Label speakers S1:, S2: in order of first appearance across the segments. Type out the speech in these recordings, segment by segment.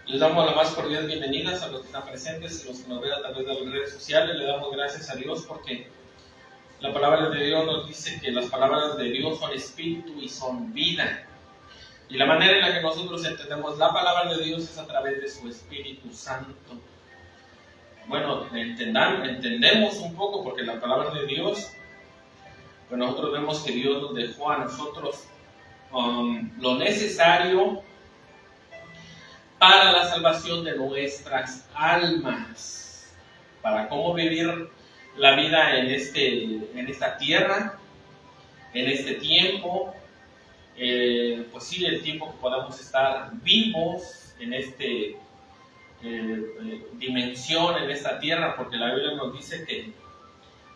S1: Les damos la más cordial bienvenidas a los que están presentes y los que nos ven a través de las redes sociales. Le damos gracias a Dios porque la palabra de Dios nos dice que las palabras de Dios son espíritu y son vida. Y la manera en la que nosotros entendemos la palabra de Dios es a través de su Espíritu Santo. Bueno, entendemos un poco porque la palabra de Dios, pues nosotros vemos que Dios nos dejó a nosotros lo necesario para la salvación de nuestras almas, para cómo vivir la vida en esta tierra, en este tiempo, pues sí, el tiempo que podamos estar vivos en esta dimensión, en esta tierra, porque la Biblia nos dice que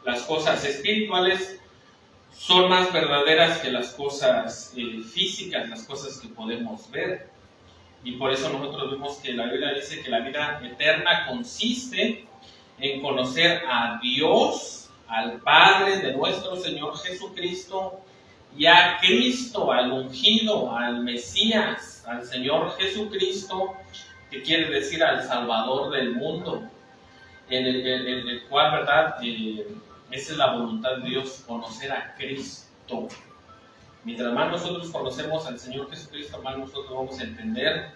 S1: las cosas espirituales son más verdaderas que las cosas físicas, las cosas que podemos ver. Y por eso nosotros vemos que la Biblia dice que la vida eterna consiste en conocer a Dios, al Padre de nuestro Señor Jesucristo, y a Cristo, al ungido, al Mesías, al Señor Jesucristo, que quiere decir al Salvador del mundo, en el cual, ¿verdad? Esa es la voluntad de Dios, conocer a Cristo. Mientras más nosotros conocemos al Señor Jesucristo, más nosotros vamos a entender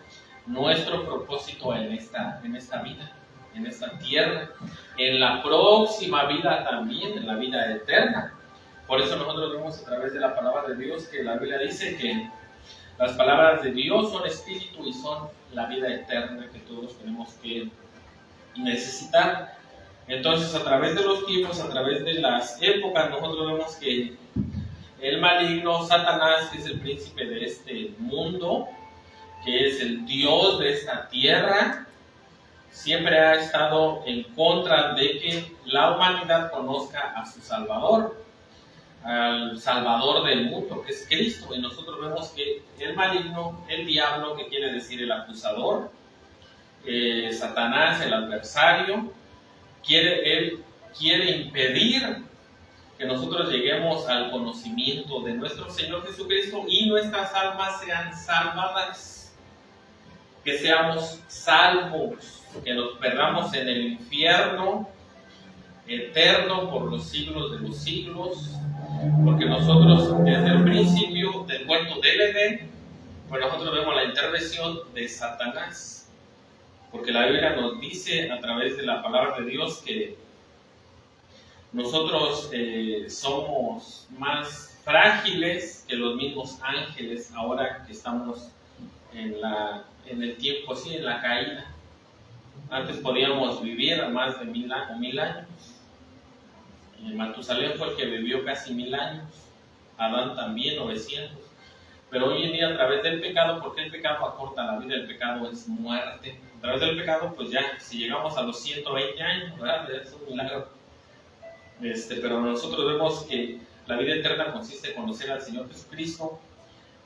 S1: nuestro propósito en esta vida, en esta tierra, en la próxima vida también, en la vida eterna. Por eso nosotros vemos a través de la palabra de Dios que la Biblia dice que las palabras de Dios son espíritu y son la vida eterna que todos tenemos que necesitar. Entonces, a través de los tiempos, a través de las épocas, nosotros vemos que el maligno, Satanás, que es el príncipe de este mundo, que es el Dios de esta tierra, siempre ha estado en contra de que la humanidad conozca a su Salvador, al Salvador del mundo, que es Cristo. Y nosotros vemos que el maligno, el diablo, que quiere decir el acusador, Satanás, el adversario, quiere impedir que nosotros lleguemos al conocimiento de nuestro Señor Jesucristo y nuestras almas sean salvadas, que seamos salvos, que nos perdamos en el infierno eterno por los siglos de los siglos, porque nosotros desde el principio del huerto del Edén, pues nosotros vemos la intervención de Satanás, porque la Biblia nos dice a través de la palabra de Dios que nosotros somos más frágiles que los mismos ángeles ahora que estamos en el tiempo así, en la caída. Antes podíamos vivir a más de 1000 años. Matusalén fue el que vivió casi 1000 años. Adán también, 900. Pero hoy en día, a través del pecado, porque el pecado acorta la vida, el pecado es muerte. A través del pecado, pues ya, si llegamos a los 120 años, ¿verdad? Es un milagro. Pero nosotros vemos que la vida eterna consiste en conocer al Señor Jesucristo,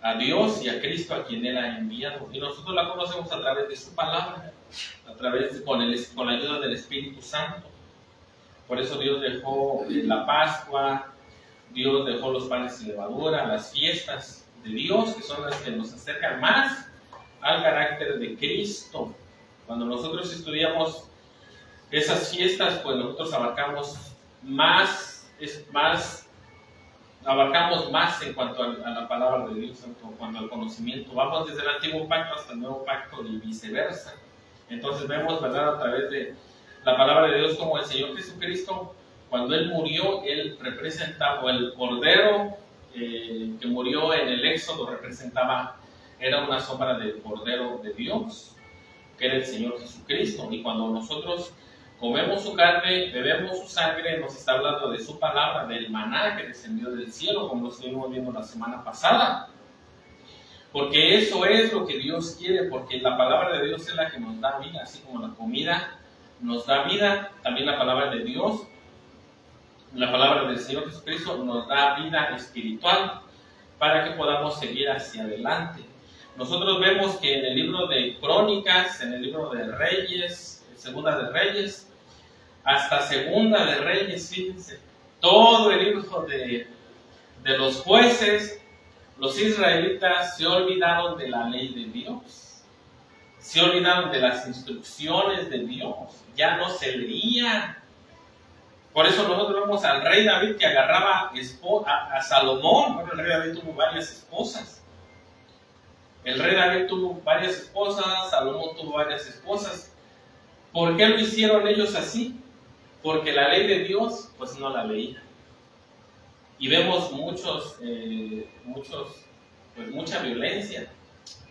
S1: a Dios y a Cristo a quien Él ha enviado. Y nosotros la conocemos a través de su palabra, con la ayuda del Espíritu Santo. Por eso Dios dejó la Pascua, Dios dejó los panes sin levadura, las fiestas de Dios, que son las que nos acercan más al carácter de Cristo. Cuando nosotros estudiamos esas fiestas, pues nosotros abarcamos más en cuanto a la palabra de Dios, en cuanto al conocimiento. Vamos desde el antiguo pacto hasta el nuevo pacto y viceversa. Entonces vemos, ¿verdad?, a través de la palabra de Dios como el Señor Jesucristo, cuando Él murió, Él representaba, o el Cordero que murió en el Éxodo era una sombra del Cordero de Dios, que era el Señor Jesucristo. Y cuando nosotros comemos su carne, bebemos su sangre, nos está hablando de su palabra, del maná que descendió del cielo, como lo estuvimos viendo la semana pasada. Porque eso es lo que Dios quiere, porque la palabra de Dios es la que nos da vida, así como la comida nos da vida, también la palabra de Dios, la palabra del Señor Jesucristo nos da vida espiritual para que podamos seguir hacia adelante. Nosotros vemos que en el libro de Crónicas, en el libro de Reyes, Segunda de Reyes, hasta Segunda de Reyes, fíjense, todo el libro de los jueces, los israelitas se olvidaron de la ley de Dios. Se olvidaron de las instrucciones de Dios, ya no se leían. Por eso nosotros vemos al rey David que agarraba a Salomón. Bueno, el rey David tuvo varias esposas. El rey David tuvo varias esposas, Salomón tuvo varias esposas. ¿Por qué lo hicieron ellos así? Porque la ley de Dios, pues no la leían. Y vemos mucha violencia.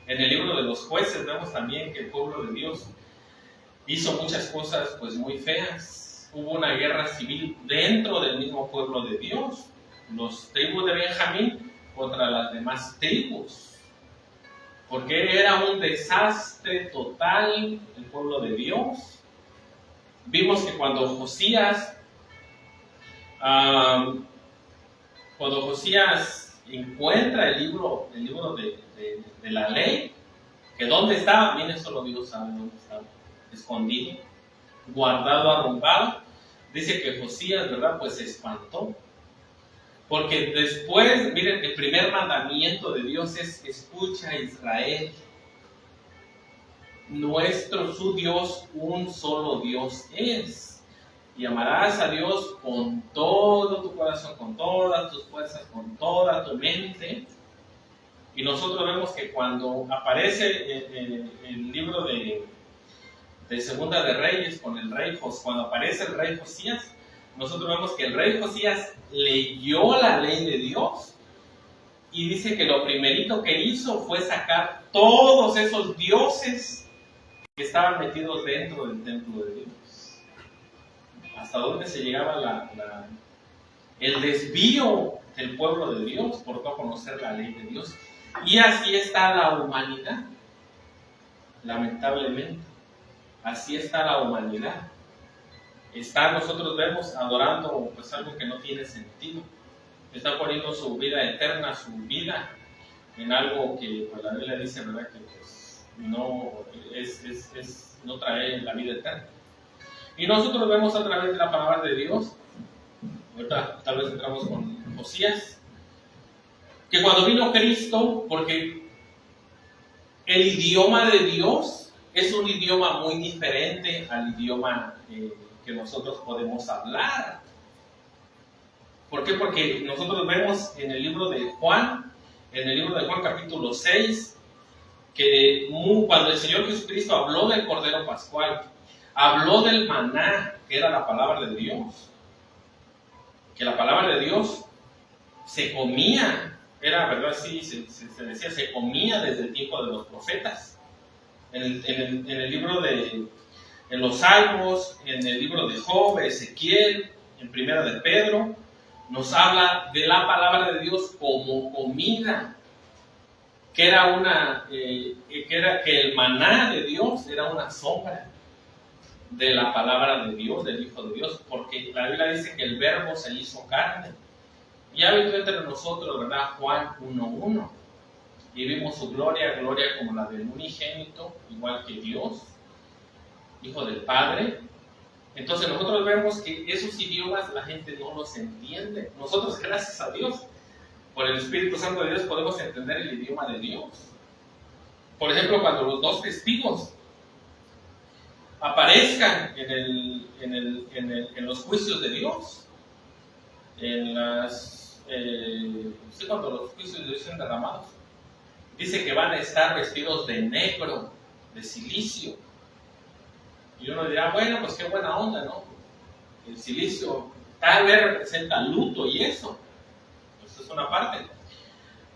S1: En el libro de los jueces vemos también que el pueblo de Dios hizo muchas cosas pues muy feas. Hubo una guerra civil dentro del mismo pueblo de Dios. Los tribus de Benjamín contra las demás tribus. Porque era un desastre total el pueblo de Dios. Vimos que cuando Josías encuentra el libro de la ley, que dónde estaba, miren, solo Dios sabe dónde estaba, escondido, guardado, arrumbado. Dice que Josías, ¿verdad? Pues se espantó. Porque después, miren, el primer mandamiento de Dios es: escucha, Israel, su Dios, un solo Dios es. Y amarás a Dios con todo tu corazón, con todas tus fuerzas, con toda tu mente. Y nosotros vemos que cuando aparece el libro de Segunda de Reyes con el rey Josías, cuando aparece el rey Josías, nosotros vemos que el rey Josías leyó la ley de Dios y dice que lo primerito que hizo fue sacar todos esos dioses que estaban metidos dentro del templo de Dios. Hasta dónde se llegaba el desvío del pueblo de Dios por no conocer la ley de Dios. Y así está la humanidad, lamentablemente. Así está la humanidad. Nosotros vemos adorando pues algo que no tiene sentido. Está poniendo su vida eterna, su vida en algo que pues, la Biblia dice, ¿verdad? Que pues, no trae la vida eterna. Y nosotros vemos a través de la palabra de Dios, ahorita tal vez entramos con Josías, que cuando vino Cristo, porque el idioma de Dios es un idioma muy diferente al idioma que nosotros podemos hablar. ¿Por qué? Porque nosotros vemos en el libro de Juan capítulo 6, que cuando el Señor Jesucristo habló del Cordero Pascual, habló del maná, que era la palabra de Dios, que la palabra de Dios se comía, era verdad, sí, se decía, se comía desde el tiempo de los profetas. En el libro en los Salmos, en el libro de Job, Ezequiel, en Primera de Pedro, nos habla de la palabra de Dios como comida, que el maná de Dios era una sombra de la palabra de Dios, del Hijo de Dios, porque la Biblia dice que el Verbo se hizo carne y habitó entre nosotros, ¿verdad? Juan 1:1, y vimos su gloria como la del unigénito, igual que Dios, Hijo del Padre. Entonces nosotros vemos que esos idiomas la gente no los entiende. Nosotros, gracias a Dios, por el Espíritu Santo de Dios, podemos entender el idioma de Dios. Por ejemplo, cuando los dos testigos aparezcan en los juicios de Dios, cuando los juicios de Dios sean derramados, dice que van a estar vestidos de negro, de silicio. Y uno dirá, bueno, pues qué buena onda, ¿no? El silicio tal vez representa luto y eso. Pues es una parte.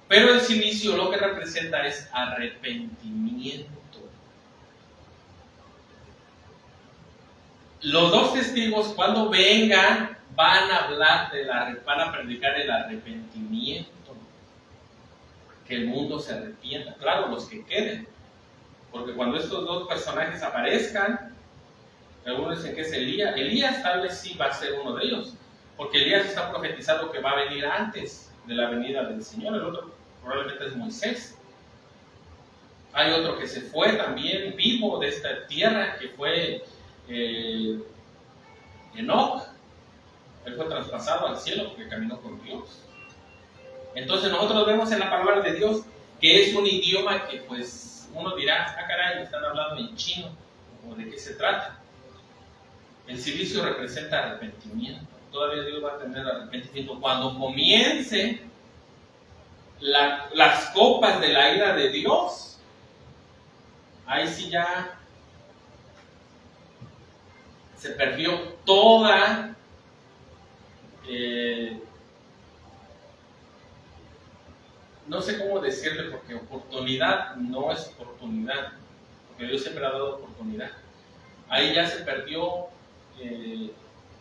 S1: Pero el silicio lo que representa es arrepentimiento. Los dos testigos, cuando vengan, van a predicar el arrepentimiento. Que el mundo se arrepienta. Claro, los que queden. Porque cuando estos dos personajes aparezcan, algunos dicen que es Elías. Elías tal vez sí va a ser uno de ellos. Porque Elías está profetizado que va a venir antes de la venida del Señor. El otro probablemente es Moisés. Hay otro que se fue también vivo de esta tierra, que fue Enoc. Él fue traspasado al cielo porque caminó con Dios. Entonces nosotros vemos en la palabra de Dios que es un idioma que pues uno dirá, ah caray, están hablando en chino, o de qué se trata. El cilicio representa arrepentimiento. Todavía Dios va a tener arrepentimiento. Cuando comience las copas de la ira de Dios, ahí sí ya se perdió toda no sé cómo decirle, porque oportunidad no es oportunidad, porque Dios siempre ha dado oportunidad. Ahí ya se perdió,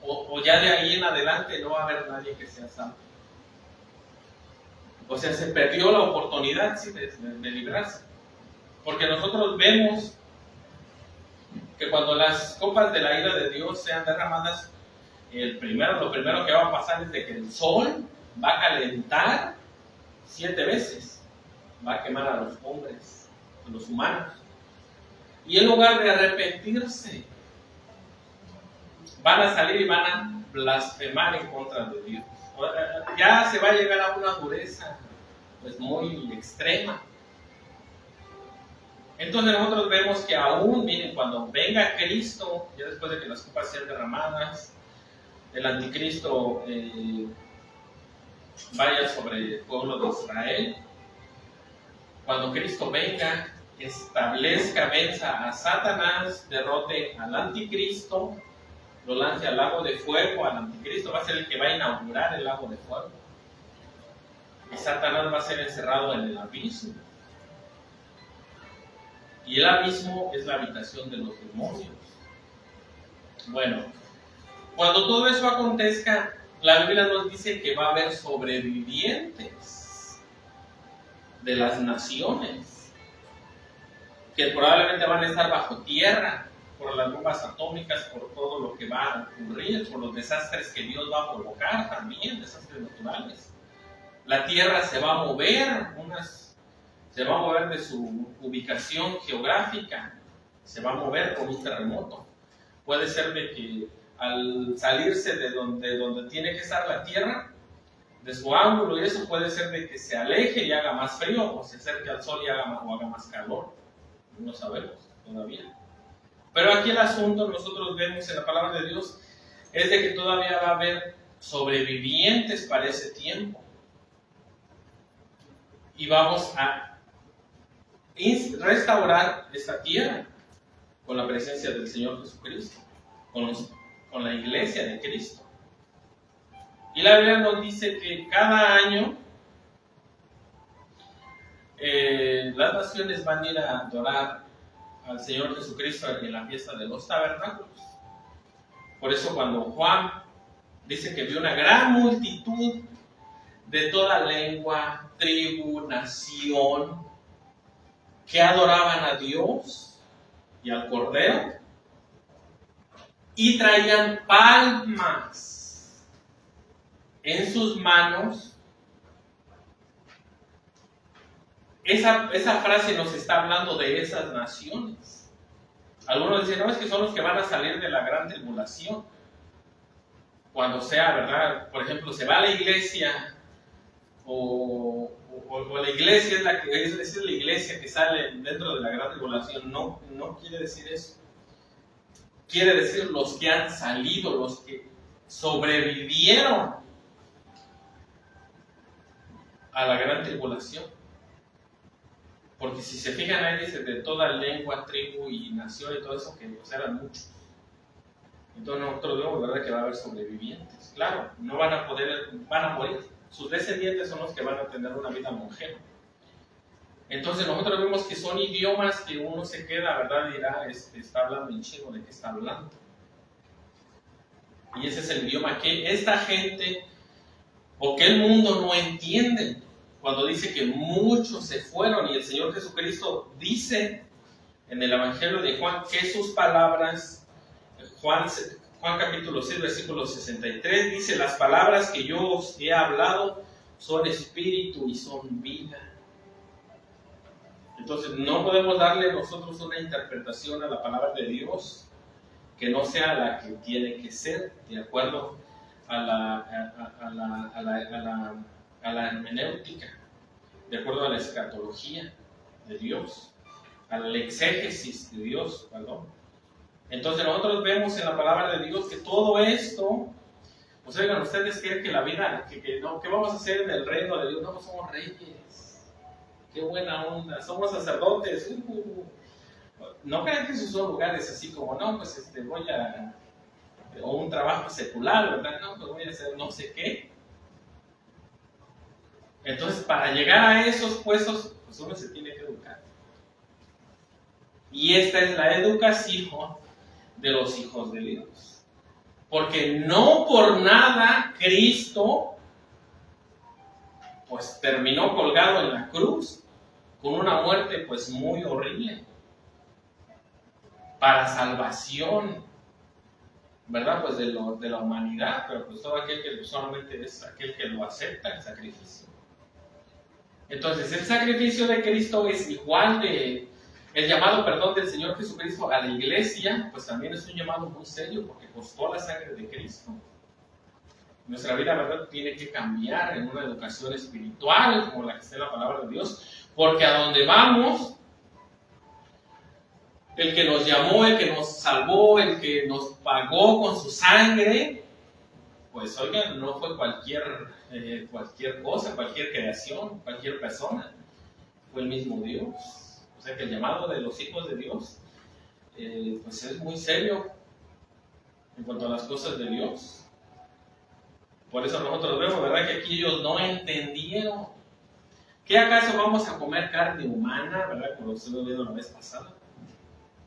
S1: o ya de ahí en adelante no va a haber nadie que sea salvo. O sea, se perdió la oportunidad, ¿sí?, de librarse. Porque nosotros vemos que cuando las copas de la ira de Dios sean derramadas, lo primero que va a pasar es de que el sol va a calentar 7 veces, va a quemar a los hombres, a los humanos. Y en lugar de arrepentirse, van a salir y van a blasfemar en contra de Dios. Ya se va a llegar a una dureza pues muy extrema. Entonces nosotros vemos que aún, miren, cuando venga Cristo, ya después de que las copas sean derramadas, el anticristo vaya sobre el pueblo de Israel, cuando Cristo venga, establezca, venza a Satanás, derrote al anticristo, lo lance al lago de fuego. Al anticristo va a ser el que va a inaugurar el lago de fuego, y Satanás va a ser encerrado en el abismo, y el abismo es la habitación de los demonios. Bueno, cuando todo eso acontezca, la Biblia nos dice que va a haber sobrevivientes de las naciones, que probablemente van a estar bajo tierra por las bombas atómicas, por todo lo que va a ocurrir, por los desastres que Dios va a provocar también, desastres naturales. La tierra se va a mover, se va a mover de su ubicación geográfica, se va a mover con un terremoto. Puede ser de que al salirse de donde tiene que estar la tierra, de su ángulo, y eso puede ser de que se aleje y haga más frío, o se acerque al sol y haga más calor. No sabemos todavía. Pero aquí el asunto, nosotros vemos en la palabra de Dios, es de que todavía va a haber sobrevivientes para ese tiempo. Y vamos a restaurar esta tierra con la presencia del Señor Jesucristo, con la iglesia de Cristo. Y la Biblia nos dice que cada año las naciones van a ir a adorar al Señor Jesucristo en la fiesta de los tabernáculos. Por eso cuando Juan dice que vio una gran multitud de toda lengua, tribu, nación, que adoraban a Dios y al Cordero, y traían palmas en sus manos. Esa frase nos está hablando de esas naciones. Algunos dicen, no, es que son los que van a salir de la gran tribulación. Cuando sea, ¿verdad? Por ejemplo, se va a la iglesia, o la iglesia es la iglesia que sale dentro de la gran tribulación. No quiere decir eso. Quiere decir los que han salido, los que sobrevivieron a la gran tribulación. Porque si se fijan ahí, dice de toda lengua, tribu y nación y todo eso, que eran muchos. Entonces nosotros vemos, ¿verdad?, que va a haber sobrevivientes. Claro, no van a morir. Sus descendientes son los que van a tener una vida longeva. Entonces nosotros vemos que son idiomas que uno se queda, ¿verdad?, y dirá, está hablando en chino, ¿de qué está hablando? Y ese es el idioma que esta gente, o que el mundo no entiende, cuando dice que muchos se fueron. Y el Señor Jesucristo dice en el Evangelio de Juan que sus palabras, Juan capítulo 6, versículo 63, dice, las palabras que yo os he hablado son espíritu y son vida. Entonces no podemos darle nosotros una interpretación a la palabra de Dios que no sea la que tiene que ser, de acuerdo a la hermenéutica, de acuerdo a la escatología de Dios. al exégesis de Dios, perdón. Entonces nosotros vemos en la palabra de Dios que todo esto, pues oigan, ustedes creen que la vida, ¿qué vamos a hacer en el reino de Dios? No, pues somos reyes, qué buena onda, somos sacerdotes. No crean que esos son lugares así como, no, pues voy a, o un trabajo secular, ¿verdad? No, pues voy a hacer no sé qué. Entonces, para llegar a esos puestos, pues uno se tiene que educar. Y esta es la educación de los hijos de Dios. Porque no por nada Cristo pues terminó colgado en la cruz con una muerte pues muy horrible para salvación, ¿verdad? Pues de la humanidad, pero pues todo aquel que solamente es aquel que lo acepta el sacrificio. Entonces el sacrificio de Cristo es igual de el llamado perdón del Señor Jesucristo a la iglesia, pues también es un llamado muy serio porque costó la sangre de Cristo. Nuestra vida, ¿verdad?, tiene que cambiar en una educación espiritual como la que está en la palabra de Dios, porque a donde vamos, el que nos llamó, el que nos salvó, el que nos pagó con su sangre, pues oigan, no fue cualquier cosa, cualquier creación, cualquier persona, fue el mismo Dios. O sea que el llamado de los hijos de Dios pues es muy serio en cuanto a las cosas de Dios. Por eso nosotros vemos, ¿verdad?, que aquí ellos no entendieron. ¿Qué acaso vamos a comer carne humana, verdad, como lo estuve viendo la vez pasada?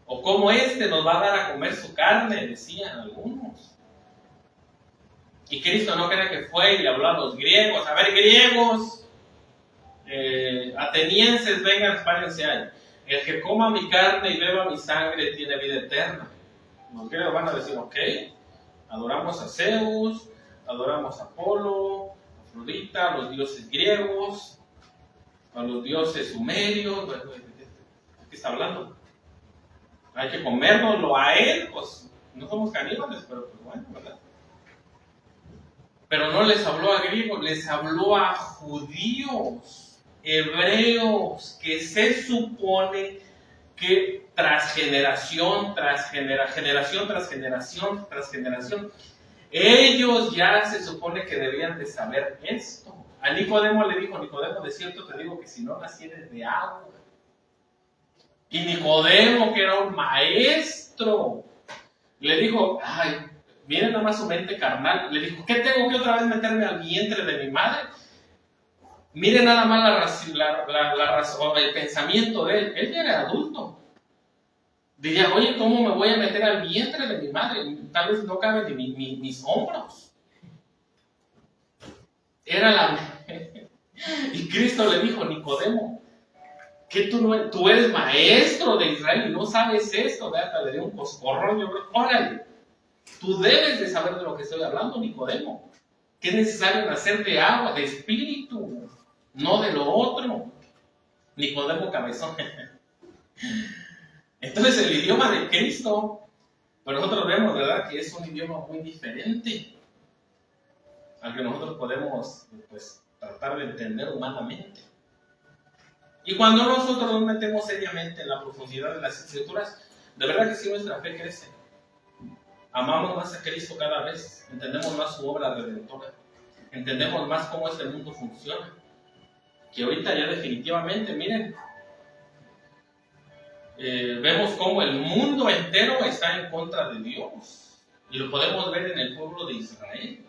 S1: ¿O cómo nos va a dar a comer su carne?, decían algunos. Y Cristo no crea que fue y le habló a los griegos. A ver, griegos, atenienses, vengan, párense ahí. El que coma mi carne y beba mi sangre tiene vida eterna. Los griegos van a decir, ok, adoramos a Zeus, adoramos a Apolo, a Afrodita, a los dioses griegos, a los dioses sumerios. ¿De qué está hablando? Hay que comérnoslo a él, pues no somos caníbales, pero pues bueno, ¿verdad? Pero no les habló a griegos, les habló a judíos, hebreos, que se supone que tras generación, generación tras generación, ellos ya se supone que debían de saber esto. A Nicodemo le dijo, Nicodemo, de cierto te digo que si no nacieres de agua. Y Nicodemo, que era un maestro, le dijo, ay, miren nada más su mente carnal, le dijo, ¿qué tengo que otra vez meterme al vientre de mi madre? Miren nada más el pensamiento de él. Él ya era adulto. Diría, oye, ¿cómo me voy a meter al vientre de mi madre? Tal vez no caben ni mis hombros. Y Cristo le dijo, Nicodemo, que tú eres maestro de Israel y no sabes esto, ¿verdad? Le dio un coscorrón. Órale, tú debes de saber de lo que estoy hablando, Nicodemo. Que es necesario nacer de agua, de espíritu, no de lo otro. Nicodemo cabezón. Entonces el idioma de Cristo, pues nosotros vemos, ¿verdad?, que es un idioma muy diferente al que nosotros podemos, pues, tratar de entender humanamente. Y cuando nosotros nos metemos seriamente en la profundidad de las Escrituras, de verdad que sí nuestra fe crece. Amamos más a Cristo cada vez, entendemos más su obra redentora, entendemos más cómo este mundo funciona. Que ahorita ya definitivamente, miren, vemos cómo el mundo entero está en contra de Dios. Y lo podemos ver en el pueblo de Israel.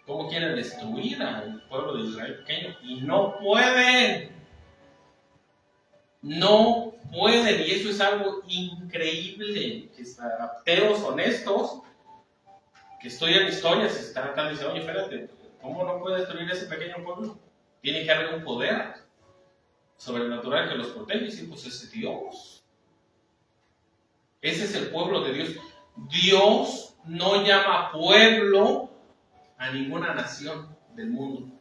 S1: Cómo quieren destruir al pueblo de Israel pequeño. Y no pueden. No pueden. Y eso es algo increíble. Que ateos honestos que estudian historias están diciendo, oye, espérate, ¿cómo no puede destruir ese pequeño pueblo? Tiene que haber un poder sobrenatural que los protege, y sí, pues es Dios. Ese es el pueblo de Dios. Dios no llama pueblo a ninguna nación del mundo,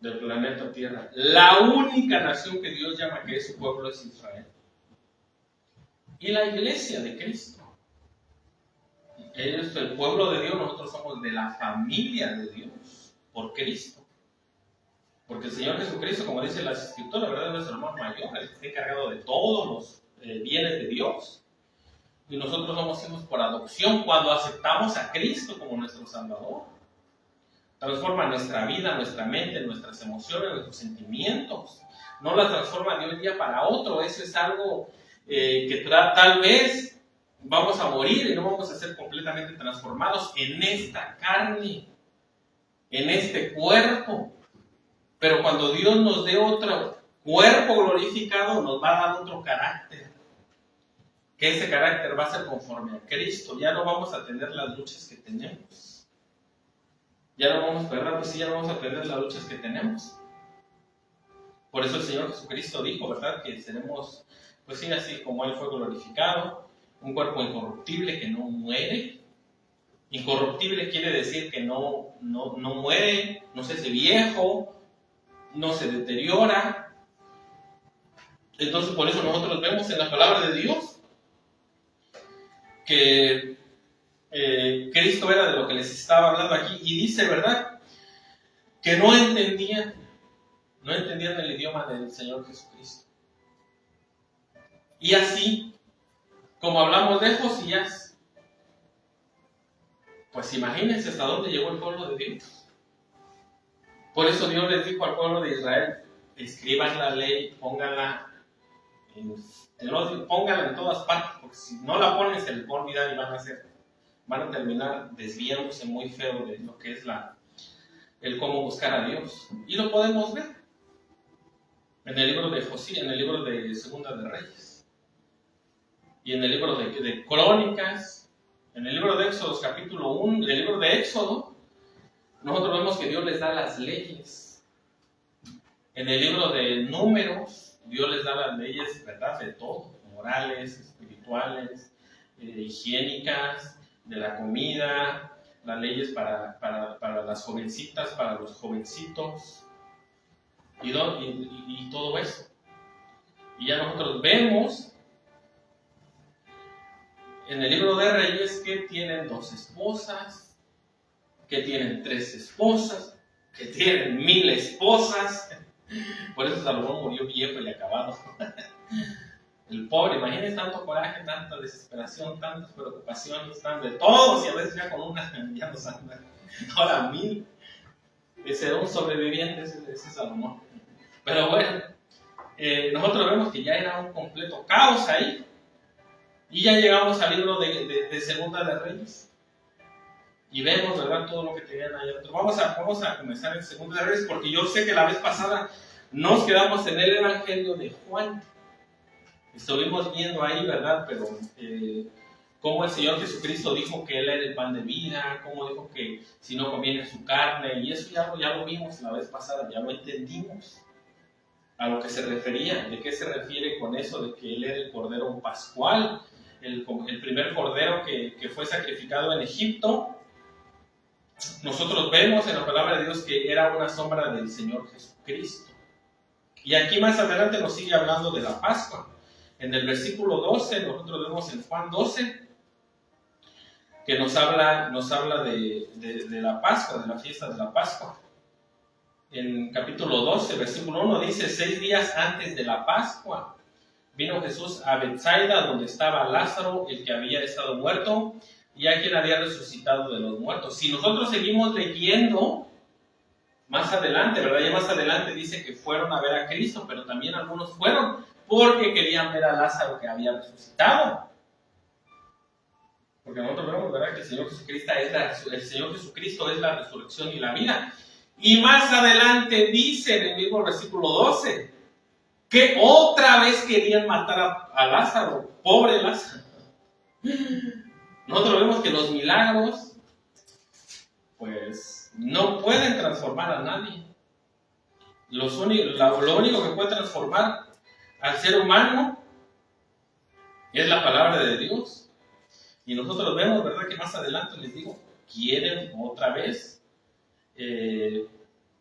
S1: del planeta Tierra. La única nación que Dios llama que es su pueblo es Israel. Y la iglesia de Cristo. Es el pueblo de Dios, nosotros somos de la familia de Dios, por Cristo. Porque el Señor Jesucristo, como dice las Escrituras, ¿verdad?, es nuestro hermano mayor, el que está encargado de todos los bienes de Dios. Y nosotros somos hijos por adopción cuando aceptamos a Cristo como nuestro Salvador. Transforma nuestra vida, nuestra mente, nuestras emociones, nuestros sentimientos. No la transforma de un día para otro. Eso es algo que tal vez vamos a morir y no vamos a ser completamente transformados en esta carne, en este cuerpo. Pero cuando Dios nos dé otro cuerpo glorificado, nos va a dar otro carácter. Que ese carácter va a ser conforme a Cristo. Ya no vamos a tener las luchas que tenemos. Ya no vamos, ¿verdad? Pues sí, ya no vamos a tener las luchas que tenemos. Por eso el Señor Jesucristo dijo, ¿verdad?, que seremos, pues sí, así como Él fue glorificado, un cuerpo incorruptible que no muere. Incorruptible quiere decir que no muere, no se hace viejo, no se deteriora. Entonces, por eso nosotros vemos en la palabra de Dios que Cristo era de lo que les estaba hablando aquí, y dice, ¿verdad?, que no entendían el idioma del Señor Jesucristo. Y así, como hablamos de Josías, pues imagínense hasta dónde llegó el pueblo de Dios. Por eso Dios les dijo al pueblo de Israel: escriban la ley, pónganla en todas partes, porque si no la ponen se les va a olvidar y van a terminar desviándose muy feo de lo que es el cómo buscar a Dios. Y lo podemos ver en el libro de Josías, en el libro de Segunda de Reyes, y en el libro de Crónicas, en el libro de Éxodo, capítulo 1, en el libro de Éxodo, nosotros vemos que Dios les da las leyes. En el libro de Números, Dios les da las leyes, ¿verdad?, de todo, morales, espirituales, higiénicas, de la comida, las leyes para las jovencitas, para los jovencitos, y todo eso. Y ya nosotros vemos en el libro de Reyes que tienen 2 esposas, que tienen 3 esposas, que tienen 1000 esposas. Por eso Salomón murió viejo y acabado. El pobre, imagínense tanto coraje, tanta desesperación, tantas preocupaciones, de todos, y a veces ya con una ya nos anda. Ahora 1000. Ese era un sobreviviente, ese Salomón. Pero bueno, nosotros vemos que ya era un completo caos ahí. Y ya llegamos al libro de Segunda de Reyes. Y vemos, ¿verdad?, todo lo que tenían ahí adentro. Vamos a comenzar en Segunda de Reyes, porque yo sé que la vez pasada nos quedamos en el Evangelio de Juan. Estuvimos viendo ahí, ¿verdad?, pero cómo el Señor Jesucristo dijo que Él era el pan de vida, cómo dijo que si no conviene su carne, y eso ya lo vimos la vez pasada, ya lo entendimos a lo que se refería. ¿De qué se refiere con eso de que Él era el Cordero Pascual, el primer Cordero que fue sacrificado en Egipto? Nosotros vemos en la palabra de Dios que era una sombra del Señor Jesucristo. Y aquí más adelante nos sigue hablando de la Pascua. En el versículo 12, nosotros vemos en Juan 12, que nos habla de la Pascua, de la fiesta de la Pascua. En capítulo 12, versículo 1 dice: 6 días antes de la Pascua, vino Jesús a Betsaida, donde estaba Lázaro, el que había estado muerto, y a quien había resucitado de los muertos. Si nosotros seguimos leyendo, más adelante, ¿verdad?, ya más adelante dice que fueron a ver a Cristo, pero también algunos fueron porque querían ver a Lázaro que había resucitado. Porque nosotros vemos, ¿verdad?, que el Señor Jesucristo es la resurrección y la vida. Y más adelante dice en el mismo versículo 12 que otra vez querían matar a Lázaro, pobre Lázaro. Nosotros vemos que los milagros, pues, no pueden transformar a nadie. Lo único que puede transformar al ser humano es la palabra de Dios. Y nosotros vemos, ¿verdad?, que más adelante, les digo, quieren otra vez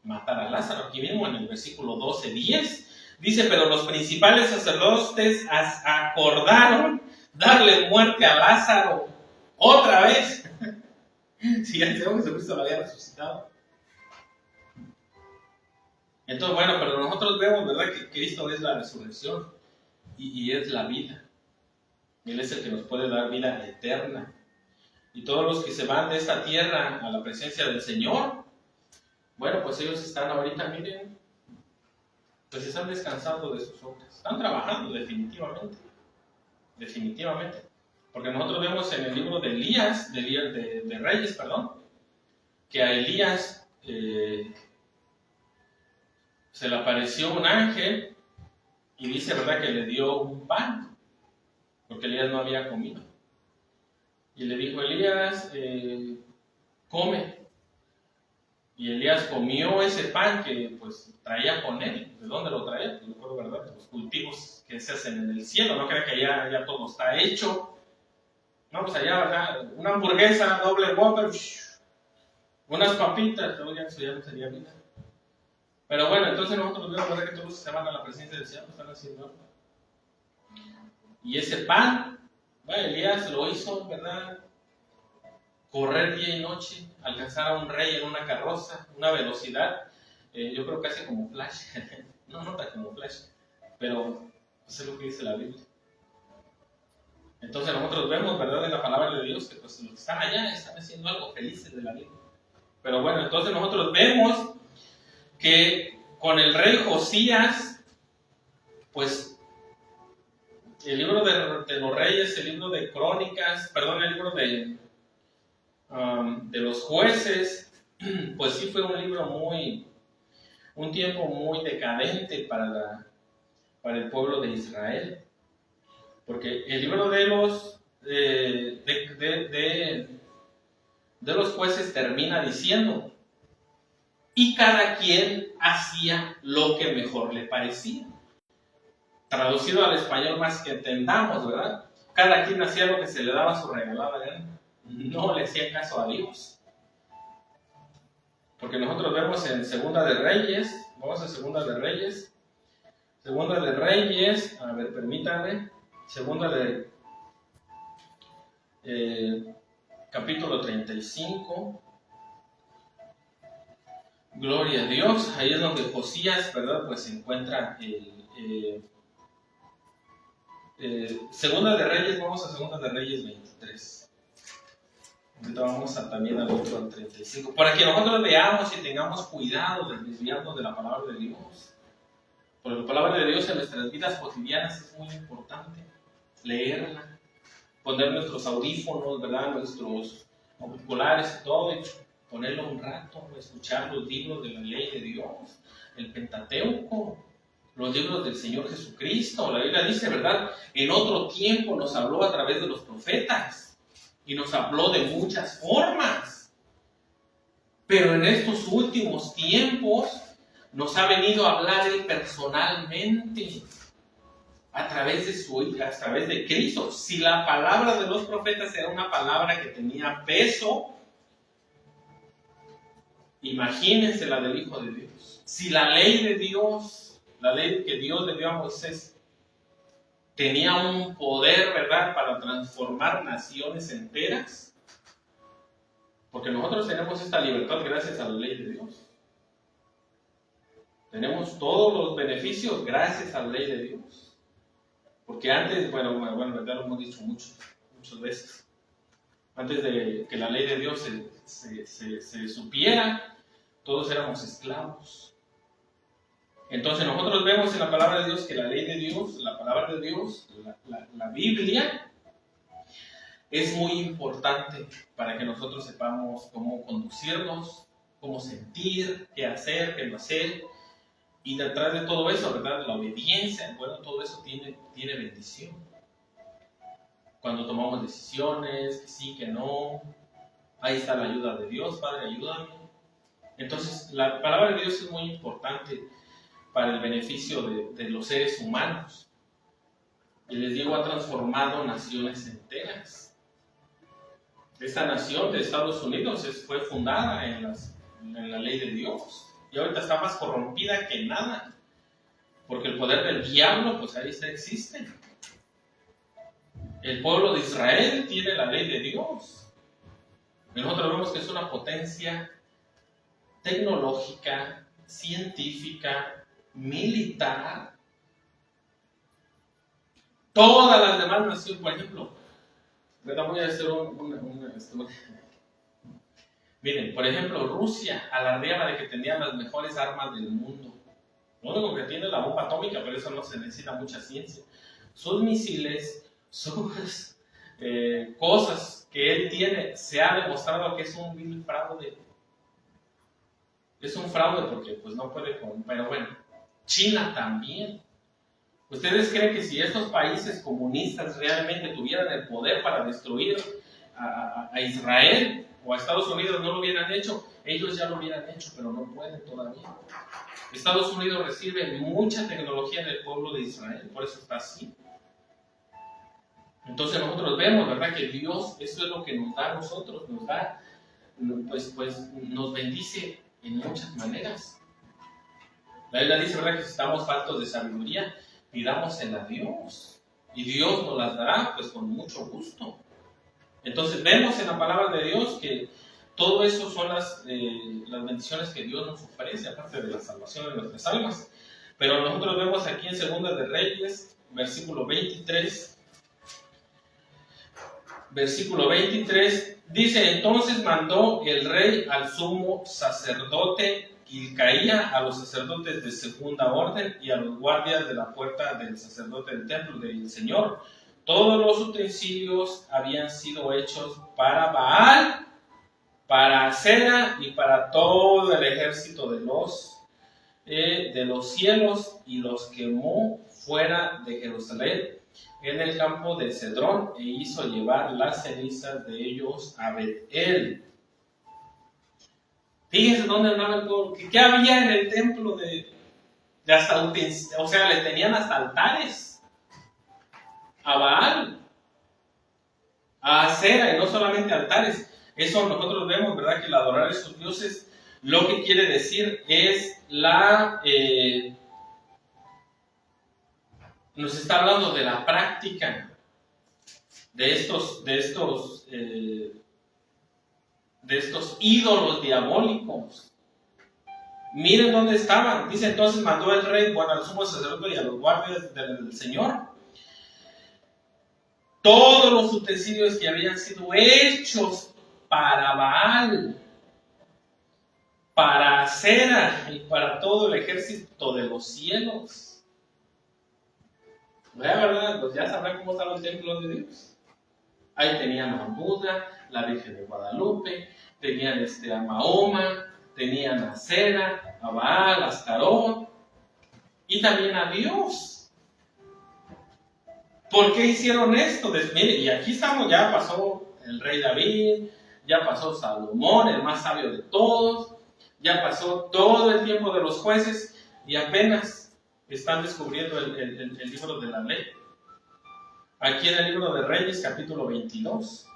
S1: matar a Lázaro. Aquí mismo en el versículo 12:10 dice: pero los principales sacerdotes acordaron darle muerte a Lázaro otra vez. Si ya el Señor Jesucristo lo había resucitado. Entonces, bueno, pero nosotros vemos, ¿verdad?, que Cristo es la resurrección y es la vida. Él es el que nos puede dar vida eterna. Y todos los que se van de esta tierra a la presencia del Señor, bueno, pues ellos están ahorita, miren, pues están descansando de sus obras. Están trabajando definitivamente. Definitivamente. Porque nosotros vemos en el libro de Elías, de Reyes, perdón, que a Elías se le apareció un ángel y dice, ¿verdad?, que le dio un pan, porque Elías no había comido. Y le dijo, Elías, come. Y Elías comió ese pan que pues traía con él. ¿De dónde lo traía? Pues, recuerdo, ¿verdad?, de los cultivos que se hacen en el cielo. No creo que ya todo está hecho. No, pues allá, ¿verdad?, una hamburguesa, doble Whopper, unas papitas, ya eso ya no sería vida. Pero bueno, entonces nosotros vemos, ¿verdad?, que todos se van a la presencia del cielo, están haciendo algo. Y ese pan, bueno, Elías lo hizo, ¿verdad?, correr día y noche, alcanzar a un rey en una carroza, una velocidad, yo creo casi como Flash, no tan como Flash, pero eso es lo que dice la Biblia. Entonces nosotros vemos, ¿verdad?, en la palabra de Dios, que pues los que están allá están haciendo algo felices de la vida. Pero bueno, entonces nosotros vemos que con el rey Josías, pues el libro de los reyes, el libro de crónicas, perdón, el libro de los jueces, pues sí fue un libro un tiempo muy decadente para el pueblo de Israel. Porque el libro de los jueces termina diciendo, y cada quien hacía lo que mejor le parecía. Traducido al español más que entendamos, ¿verdad? Cada quien hacía lo que se le daba su regalada gana. No le hacía caso a Dios. Porque nosotros vemos en Segunda de Reyes, vamos a Segunda de Reyes, a ver, permítanme, Segunda de capítulo 35, gloria a Dios, ahí es donde Josías, ¿verdad?, pues se encuentra Segunda de Reyes, vamos a Segunda de Reyes 23. Ahorita vamos también al otro, al 35, para que nosotros veamos y tengamos cuidado de desviarnos de la palabra de Dios. Porque la palabra de Dios en nuestras vidas cotidianas es muy importante. Leerla, poner nuestros audífonos, ¿verdad?, nuestros auriculares y todo, y ponerlo un rato, escuchar los libros de la ley de Dios, el Pentateuco, los libros del Señor Jesucristo. La Biblia dice, ¿verdad?, en otro tiempo nos habló a través de los profetas y nos habló de muchas formas, pero en estos últimos tiempos nos ha venido a hablar Él personalmente a través de Cristo. Si la palabra de los profetas era una palabra que tenía peso, imagínense la del Hijo de Dios. Si la ley de Dios, la ley que Dios le dio a Moisés, tenía un poder, ¿verdad?, para transformar naciones enteras, porque nosotros tenemos esta libertad gracias a la ley de Dios. Tenemos todos los beneficios gracias a la ley de Dios. Porque antes, bueno, ¿verdad?, lo hemos dicho muchas veces. Antes de que la ley de Dios se supiera, todos éramos esclavos. Entonces nosotros vemos en la palabra de Dios que la ley de Dios, la palabra de Dios, la Biblia, es muy importante para que nosotros sepamos cómo conducirnos, cómo sentir, qué hacer, qué no hacer. Y detrás de todo eso, ¿verdad?, la obediencia, bueno, todo eso tiene bendición. Cuando tomamos decisiones, que sí, que no, ahí está la ayuda de Dios. Padre, ayúdame. Entonces, la palabra de Dios es muy importante para el beneficio de los seres humanos. Y les digo, ha transformado naciones enteras. Esta nación de Estados Unidos fue fundada en la ley de Dios. Y ahorita está más corrompida que nada. Porque el poder del diablo, pues ahí existe. El pueblo de Israel tiene la ley de Dios. Y nosotros vemos que es una potencia tecnológica, científica, militar, todas las demás naciones, por ejemplo, voy a hacer miren, por ejemplo, Rusia alardeaba de que tenía las mejores armas del mundo. Lo único que tiene es la bomba atómica, pero eso no se necesita mucha ciencia. Sus misiles, sus cosas que él tiene, se ha demostrado que es un vil fraude. Es un fraude porque pues no puede con... Pero bueno, China también. ¿Ustedes creen que si estos países comunistas realmente tuvieran el poder para destruir a Israel o a Estados Unidos, no lo hubieran hecho? Ellos ya lo hubieran hecho, pero no pueden todavía. Estados Unidos recibe mucha tecnología del pueblo de Israel, por eso está así. Entonces nosotros vemos, ¿verdad? Que Dios, eso es lo que nos da a nosotros, nos da, pues nos bendice en muchas maneras. La Biblia dice, ¿verdad? Que si estamos faltos de sabiduría, pidámosela a Dios. Y Dios nos las dará, pues con mucho gusto. Entonces vemos en la palabra de Dios que todo eso son las bendiciones que Dios nos ofrece, aparte de la salvación de nuestras almas. Pero nosotros vemos aquí en Segunda de Reyes, versículo 23, dice, entonces mandó el rey al sumo sacerdote Hilcaía, a los sacerdotes de segunda orden y a los guardias de la puerta del sacerdote del templo del Señor. Todos los utensilios habían sido hechos para Baal, para Acera y para todo el ejército de los cielos, y los quemó fuera de Jerusalén en el campo de Cedrón, e hizo llevar las cenizas de ellos a Bet-el. Fíjense dónde andaba el pueblo. ¿Qué había en el templo de hasta utensilios? O sea, le tenían hasta altares a Baal, a Acera, y no solamente altares. Eso nosotros vemos, ¿verdad? Que el adorar a esos dioses, lo que quiere decir es nos está hablando de la práctica de estos ídolos diabólicos. Miren dónde estaban. Dice, entonces mandó el rey, al sumo sacerdote y a los guardias del Señor, todos los utensilios que habían sido hechos para Baal, para Acera y para todo el ejército de los cielos. ¿Verdad? Pues ya sabrán cómo estaba el templo de Dios. Ahí tenían a Buda, la Virgen de Guadalupe, tenían a Mahoma, tenían a Acera, a Baal, a Astarot, y también a Dios. ¿Por qué hicieron esto? Mire, y aquí estamos, ya pasó el rey David, ya pasó Salomón, el más sabio de todos, ya pasó todo el tiempo de los jueces, y apenas están descubriendo el libro de la ley. Aquí en el libro de Reyes, capítulo 22,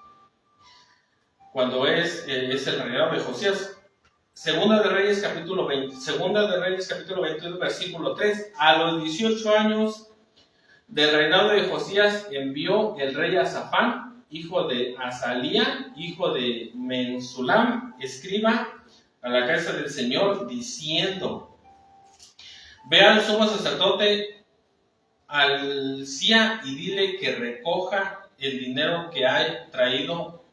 S1: cuando es el reinado de Josías. Segunda de Reyes, capítulo 22, versículo 3. A los 18 años del reinado de Josías envió el rey a Safán, hijo de Azalía, hijo de Mensulam, escriba, a la casa del Señor, diciendo, ve al sumo sacerdote Hilcía y dile que recoja el dinero que ha traído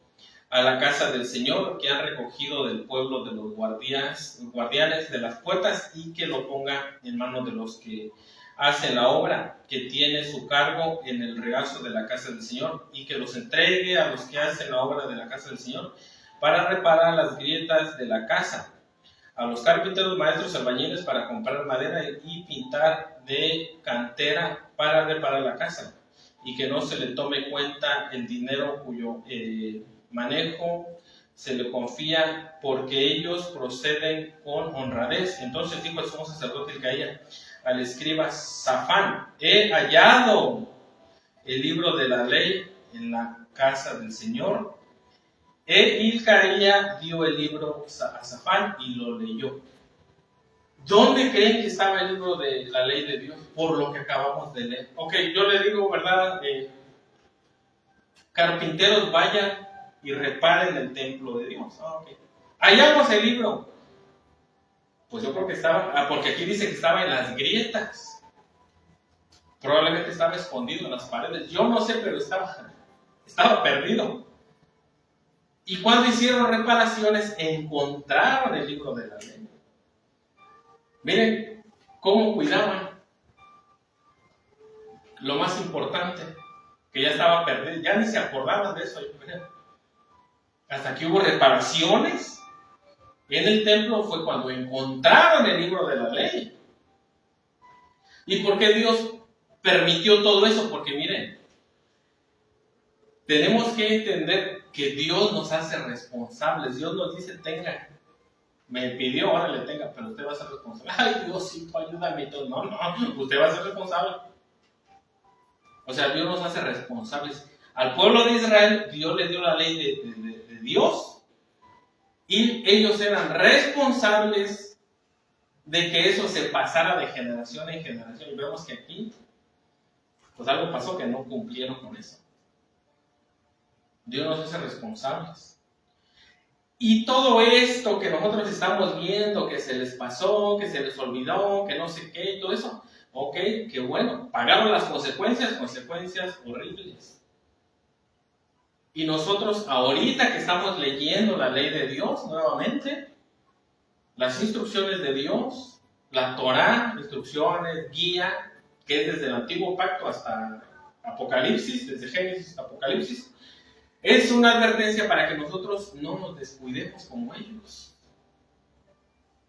S1: a la casa del Señor, que han recogido del pueblo de los guardianes de las puertas, y que lo ponga en manos de los que hacen la obra, que tiene su cargo en el regazo de la casa del Señor, y que los entregue a los que hacen la obra de la casa del Señor para reparar las grietas de la casa, a los carpinteros, maestros, albañiles para comprar madera y pintar de cantera para reparar la casa, y que no se le tome cuenta el dinero cuyo manejo se le confía, porque ellos proceden con honradez. Entonces dijo el sumo sacerdote Hilcaía al escriba Safán, he hallado el libro de la ley en la casa del Señor. Hilcaía dio el libro a Safán y lo leyó. ¿Dónde creen que estaba el libro de la ley de Dios? Por lo que acabamos de leer. Ok, yo le digo, ¿verdad? Carpinteros, vayan y reparen el templo de Dios. Okay. Hallamos el libro. Pues yo creo que estaba, porque aquí dice que estaba en las grietas. Probablemente estaba escondido en las paredes. Yo no sé, pero estaba perdido. Y cuando hicieron reparaciones, encontraron el libro de la ley. Miren cómo cuidaban lo más importante, que ya estaba perdido, ya ni se acordaban de eso. Hasta que hubo reparaciones en el templo fue cuando encontraron el libro de la ley. ¿Y por qué Dios permitió todo eso? Porque miren, tenemos que entender que Dios nos hace responsables. Dios nos dice, tenga, me pidió, ahora le tenga, pero usted va a ser responsable. Ay, Diosito, ayúdame. No, usted va a ser responsable. O sea, Dios nos hace responsables. Al pueblo de Israel, Dios le dio la ley de Dios, y ellos eran responsables de que eso se pasara de generación en generación. Y vemos que aquí, pues algo pasó, que no cumplieron con eso. Dios nos hace responsables. Y todo esto que nosotros estamos viendo, que se les pasó, que se les olvidó, que no sé qué, todo eso, ok, qué bueno, pagaron las consecuencias horribles. Y nosotros ahorita que estamos leyendo la ley de Dios nuevamente, las instrucciones de Dios, la Torá, instrucciones, guía, que es desde el Antiguo Pacto hasta Apocalipsis, desde Génesis hasta Apocalipsis, es una advertencia para que nosotros no nos descuidemos como ellos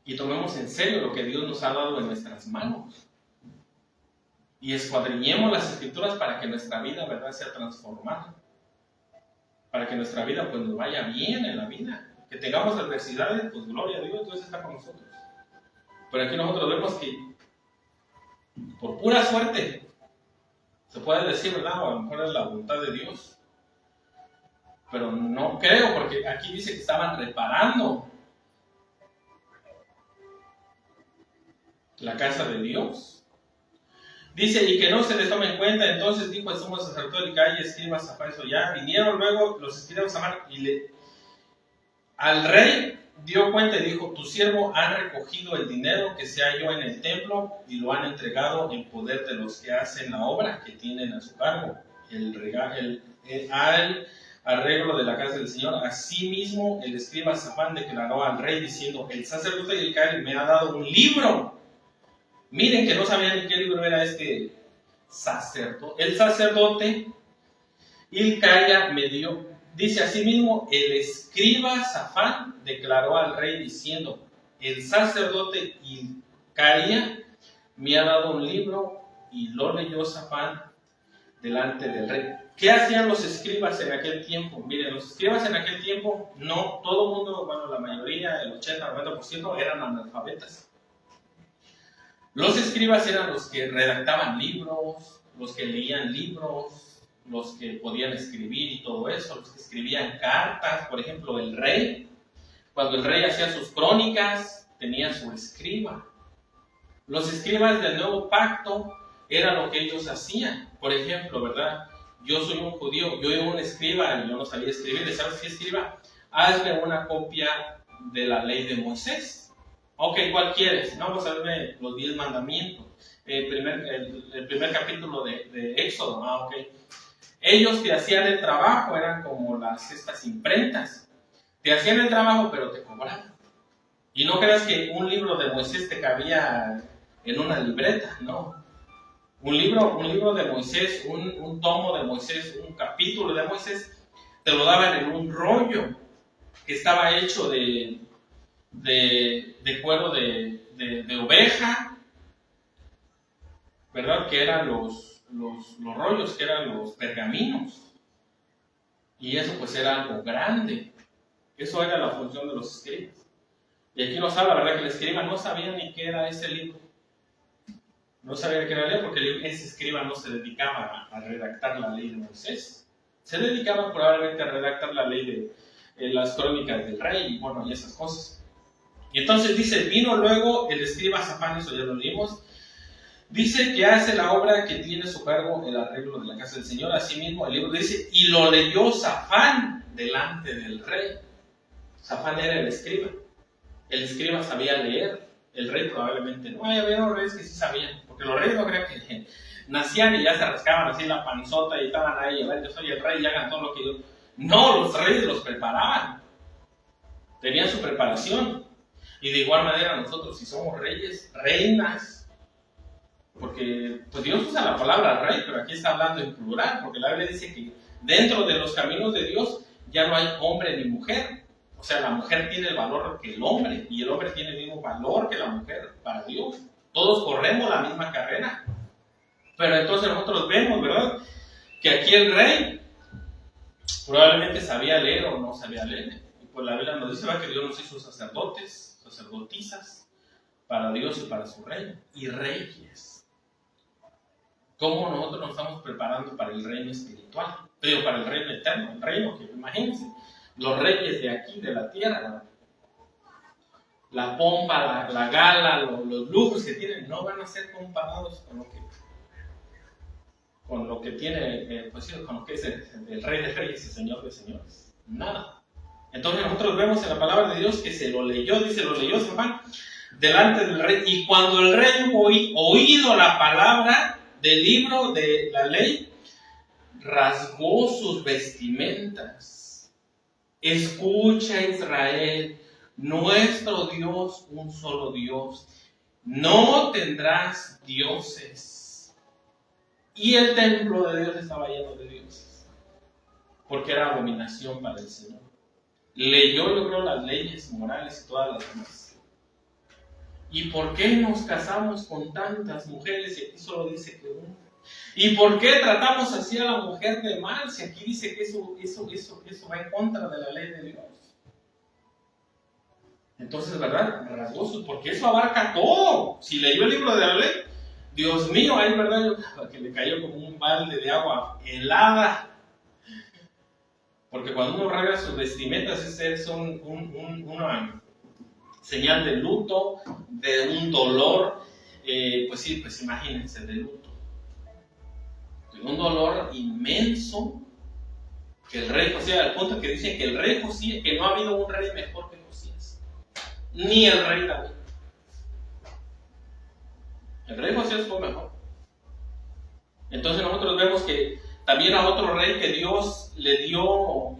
S1: y tomemos en serio lo que Dios nos ha dado en nuestras manos y escuadriñemos las Escrituras para que nuestra vida, ¿verdad?, sea transformada, para que nuestra vida pues nos vaya bien en la vida, que tengamos adversidades, pues gloria a Dios, Dios está con nosotros. Pero aquí nosotros vemos que por pura suerte se puede decir, ¿verdad?, o a lo mejor es la voluntad de Dios, pero no creo, porque aquí dice que estaban reparando la casa de Dios. Dice, y que no se les tome en cuenta. Entonces dijo el sumo sacerdote Hilcía y escriba Safán, eso ya. Vinieron luego los escribas Safán y al rey dio cuenta y dijo, tu siervo ha recogido el dinero que se halló en el templo y lo han entregado en poder de los que hacen la obra que tienen a su cargo. Al arreglo de la casa del Señor. Asimismo, el escriba Safán declaró al rey diciendo, el sacerdote Hilcía me ha dado un libro. Miren que no sabían ni qué libro era este sacerdote. El sacerdote Hilcía me dio. Dice asimismo, el escriba Safán declaró al rey diciendo, el sacerdote Hilcía me ha dado un libro, y lo leyó Safán delante del rey. ¿Qué hacían los escribas en aquel tiempo? Miren, los escribas en aquel tiempo, no todo el mundo, bueno, la mayoría, el 80-90% eran analfabetas. Los escribas eran los que redactaban libros, los que leían libros, los que podían escribir y todo eso, los que escribían cartas. Por ejemplo, el rey, cuando el rey hacía sus crónicas, tenía su escriba. Los escribas del Nuevo Pacto era lo que ellos hacían. Por ejemplo, ¿verdad? Yo soy un judío, yo era un escriba y yo no sabía escribir. ¿Sabes qué escriba? Hazme una copia de la ley de Moisés. Ok, ¿cuál quieres? No, pues hazme los 10 mandamientos. El primer capítulo de Éxodo. Ok. Ellos te hacían el trabajo, eran como estas imprentas. Te hacían el trabajo, pero te cobraban. Y no creas que un libro de Moisés te cabía en una libreta, no. Un libro de Moisés, un tomo de Moisés, un capítulo de Moisés, te lo daban en un rollo que estaba hecho de cuero de oveja, ¿verdad? Que eran los rollos, que eran los pergaminos. Y eso pues era algo grande. Eso era la función de los escribas. Y aquí nos habla, ¿verdad?, que el escriba no sabía ni qué era ese libro. No sabía qué era el libro porque ese escriba no se dedicaba a redactar la ley de Moisés. Se dedicaba probablemente a redactar la ley de las crónicas del rey y bueno, y esas cosas. Y entonces dice, vino luego el escriba Safán, eso ya lo leímos, dice que hace la obra que tiene a su cargo el arreglo de la casa del Señor. Asimismo el libro dice, y lo leyó Safán delante del rey. Safán era el escriba. El escriba sabía leer. El rey probablemente no. Había unos reyes que sí sabían, porque los reyes no crean que nacían y ya se rascaban así la panzota y estaban ahí, yo soy el rey y hagan todo lo que yo. No, los reyes los preparaban. Tenían su preparación. Y de igual manera nosotros, si somos reyes, reinas, porque pues Dios usa la palabra rey, pero aquí está hablando en plural, porque la Biblia dice que dentro de los caminos de Dios ya no hay hombre ni mujer. O sea, la mujer tiene el valor que el hombre, y el hombre tiene el mismo valor que la mujer para Dios. Todos corremos la misma carrera. Pero entonces nosotros vemos, ¿verdad?, que aquí el rey probablemente sabía leer o no sabía leer. Y pues la Biblia nos dice, ¿verdad?, que Dios nos hizo sacerdotes, sacerdotisas, para Dios y para su reino, y reyes. ¿Cómo nosotros nos estamos preparando para el reino espiritual? Pero para el reino eterno, el reino que, imagínense, los reyes de aquí, de la tierra, la pompa, la gala, los lujos que tienen, no van a ser comparados con lo que tiene, pues, con lo que es el rey de reyes y señor de señores. Nada. Entonces nosotros vemos en la palabra de Dios que se lo leyó, dice, lo leyó San Juan, delante del rey. Y cuando el rey hubo oído la palabra del libro de la ley, rasgó sus vestimentas. Escucha, Israel, nuestro Dios, un solo Dios. No tendrás dioses. Y el templo de Dios estaba lleno de dioses, porque era abominación para el Señor. Leyó, yo creo, las leyes morales y todas las demás. ¿Y por qué nos casamos con tantas mujeres y aquí solo dice que una? ¿Y por qué tratamos así a la mujer de mal si aquí dice que eso va en contra de la ley de Dios? Entonces, ¿verdad? Rasgoso, porque eso abarca todo. Si leyó el libro de la ley, Dios mío, ahí, ¿verdad?, que le cayó como un balde de agua helada. Porque cuando uno rasga sus vestimentas, ese es una señal de luto, de un dolor, pues sí, pues imagínense, de luto. Un dolor inmenso, que el rey Josías, al punto que dicen que el rey Josías, que no ha habido un rey mejor que Josías, ni el rey David. El rey Josías fue mejor. Entonces nosotros vemos que también a otro rey que Dios le dio,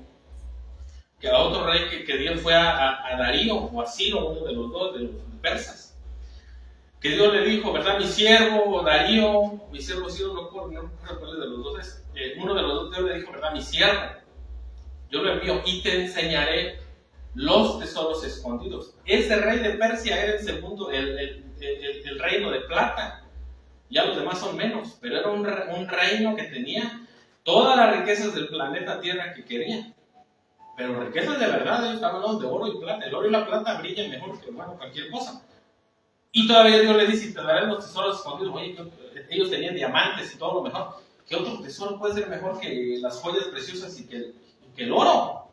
S1: que a otro rey que Dios fue a Darío o a Ciro, uno de los dos, de los persas, que Dios le dijo, ¿verdad?, mi siervo Darío, mi siervo Ciro, no recuerdo cuál de los dos es, uno de los dos Dios le dijo, ¿verdad?, mi siervo, yo lo envío y te enseñaré los tesoros escondidos. Ese rey de Persia era el segundo, el reino de plata, ya los demás son menos, pero era un reino que tenía todas las riquezas del planeta Tierra que quería. Pero riquezas de verdad, ellos estaban hablando de oro y plata. El oro y la plata brillan mejor que, bueno, cualquier cosa. Y todavía Dios le dice, te daré los tesoros escondidos. Oye, ellos tenían diamantes y todo lo mejor. ¿Qué otro tesoro puede ser mejor que las joyas preciosas y que el oro?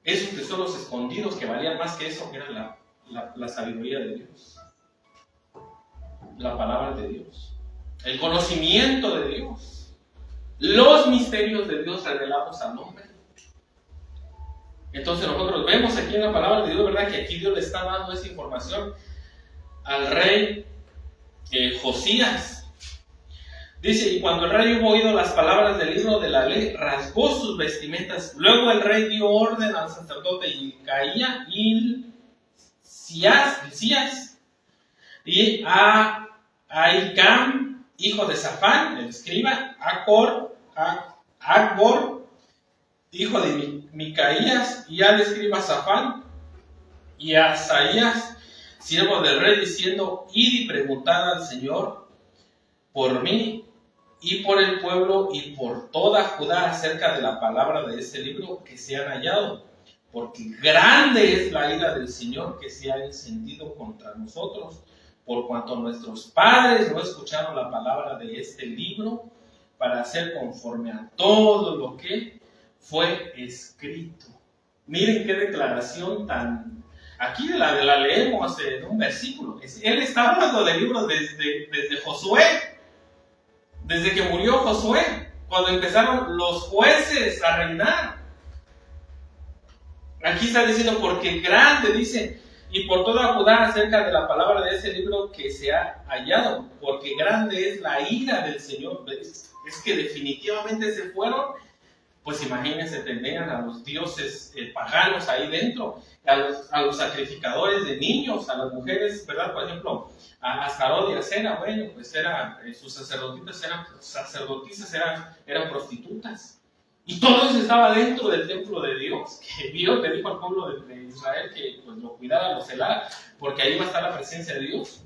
S1: Esos tesoros escondidos que valían más que eso, que era la sabiduría de Dios, la palabra de Dios, el conocimiento de Dios, los misterios de Dios revelados al hombre. Entonces nosotros vemos aquí en la palabra de Dios, ¿verdad?, que aquí Dios le está dando esa información al rey Josías. Dice, y cuando el rey hubo oído las palabras del libro de la ley, rasgó sus vestimentas. Luego el rey dio orden al sacerdote Hilcaía, Hilcías, y a Ahikam, hijo de Safán, el escriba, Acbor, hijo de Micaías, y al escriba Safán, y a Asaías, siervo del rey, diciendo, id y preguntad al Señor por mí y por el pueblo y por toda Judá acerca de la palabra de este libro que se han hallado, porque grande es la ira del Señor que se ha encendido contra nosotros, por cuanto nuestros padres no escucharon la palabra de este libro para hacer conforme a todo lo que fue escrito. Miren qué declaración tan... Aquí la leemos en un versículo. Él está hablando del libro desde Josué, desde que murió Josué, cuando empezaron los jueces a reinar. Aquí está diciendo, porque grande, dice, y por toda Judá acerca de la palabra de ese libro que se ha hallado, porque grande es la ira del Señor. Es que definitivamente se fueron. Pues imagínense, tenían a los dioses paganos ahí dentro, a los sacrificadores de niños, a las mujeres, ¿verdad? Por ejemplo, a Astarot y a Sera, bueno, pues sus sacerdotisas eran prostitutas. Y todo eso estaba dentro del templo de Dios, que Dios le dijo al pueblo de Israel que pues, lo cuidara, lo celara, porque ahí va a estar la presencia de Dios.